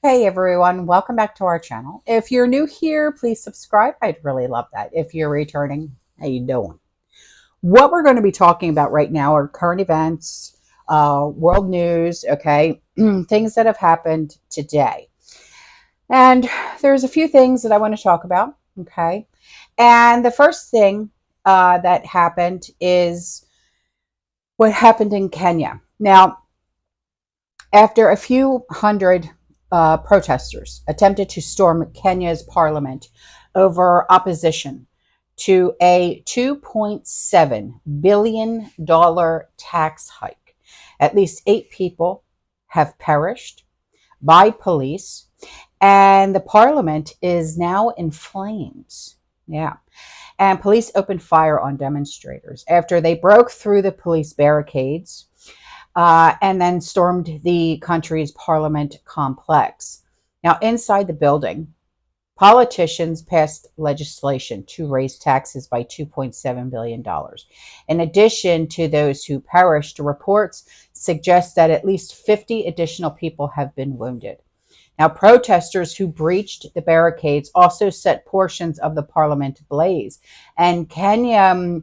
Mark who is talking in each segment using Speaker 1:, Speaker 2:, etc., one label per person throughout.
Speaker 1: Hey everyone, welcome back to our channel. If you're new here, please subscribe. I'd really love that. If you're returning, how you doing? What we're going to be talking about right now are current events, world news, okay, things that have happened today. And there's a few things that I want to talk about, okay? And the first thing that happened is what happened in Kenya. Now, after a few hundred protesters attempted to storm Kenya's parliament over opposition to a $2.7 billion tax hike. At least 8 people have perished by police, and the parliament is now in flames. Yeah. And police opened fire on demonstrators after they broke through the police barricades and then stormed the country's parliament complex. Now, inside the building, politicians passed legislation to raise taxes by $2.7 billion. In addition to those who perished, reports suggest that at least 50 additional people have been wounded. Now, protesters who breached the barricades also set portions of the parliament ablaze. And Kenya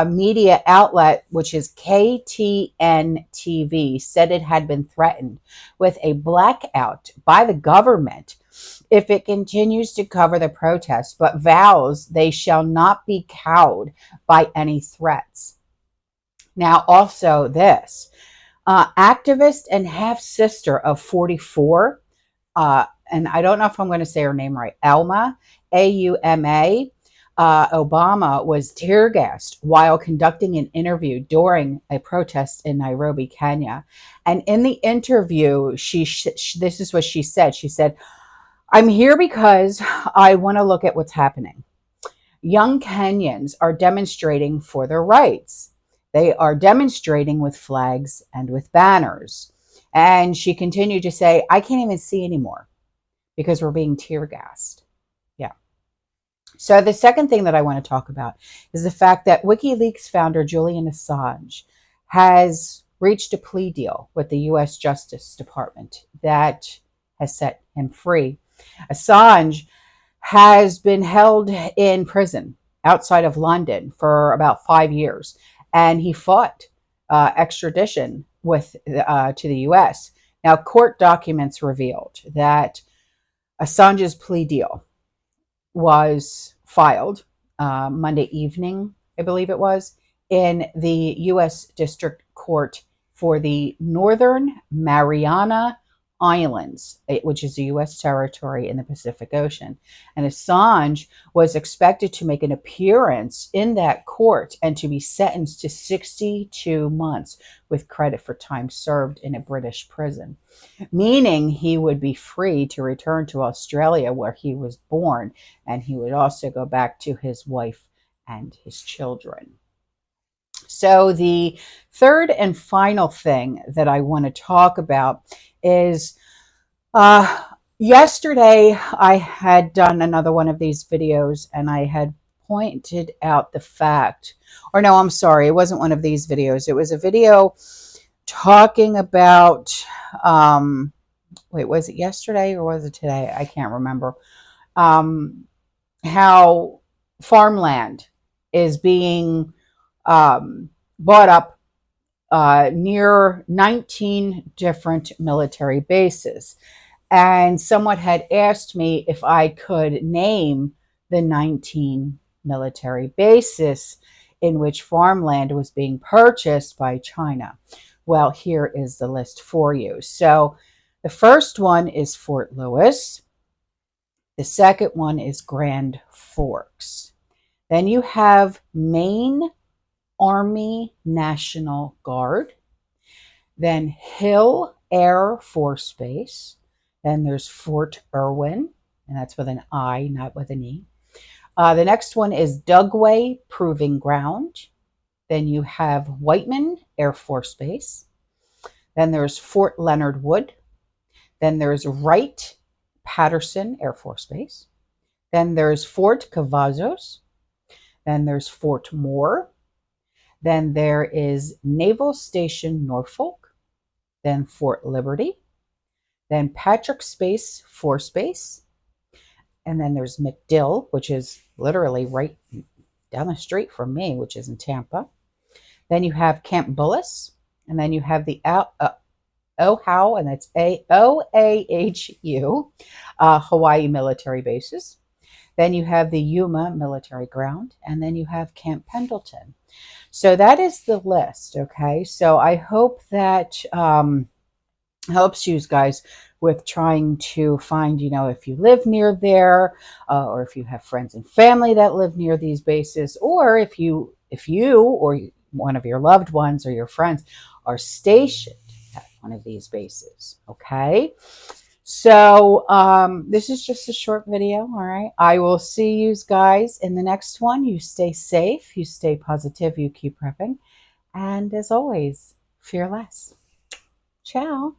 Speaker 1: media outlet, which is KTN TV, said it had been threatened with a blackout by the government if it continues to cover the protests, but vows they shall not be cowed by any threats. Now, also this activist and half sister of 44, and I don't know if I'm going to say her name right, Alma, Auma, Obama was tear gassed while conducting an interview during a protest in Nairobi, Kenya. And in the interview, this is what she said. She said, "I'm here because I want to look at what's happening. Young Kenyans are demonstrating for their rights. They are demonstrating with flags and with banners." And she continued to say, "I can't even see anymore because we're being tear gassed." Yeah. So the second thing that I want to talk about is the fact that WikiLeaks founder Julian Assange has reached a plea deal with the U.S. Justice Department that has set him free. Assange has been held in prison outside of London for about 5 years, and he fought extradition to the U.S. Now, court documents revealed that Assange's plea deal was filed Monday evening, I believe it was, in the U.S. District Court for the Northern Mariana Islands, which is a U.S. territory in the Pacific Ocean. And Assange was expected to make an appearance in that court and to be sentenced to 62 months with credit for time served in a British prison, meaning he would be free to return to Australia where he was born, and he would also go back to his wife and his children. So the third and final thing that I want to talk about is yesterday I had done another one of these videos, and I had pointed out the fact, or no, I'm sorry, it wasn't one of these videos. It was a video talking about, wait, was it yesterday or was it today? I can't remember. How farmland is being bought up near 19 different military bases. And someone had asked me if I could name the 19 military bases in which farmland was being purchased by China. Well, here is the list for you. So the first one is Fort Lewis. The second one is Grand Forks. Then you have Maine Army National Guard. Then Hill Air Force Base. Then there's Fort Irwin, and that's with an I, not with an E. The next one is Dugway Proving Ground. Then you have Whiteman Air Force Base. Then there's Fort Leonard Wood. Then there's Wright Patterson Air Force Base. Then there's Fort Cavazos. Then there's Fort Moore. Then there is Naval Station Norfolk. Then Fort Liberty. then Patrick Space, 4 Space, and then there's McDill, which is literally right down the street from me, which is in Tampa. Then you have Camp Bullis, and then you have the Oahu, and that's OAHU, Hawaii military bases. Then you have the Yuma military ground, and then you have Camp Pendleton. So that is the list, okay? So I hope that helps you guys with trying to find, if you live near there, or if you have friends and family that live near these bases, or if you or one of your loved ones or your friends are stationed at one of these bases, okay? So this is just a short video, all right? I will see you guys in the next one. You stay safe, you stay positive, you keep prepping, and as always, fear less. Ciao.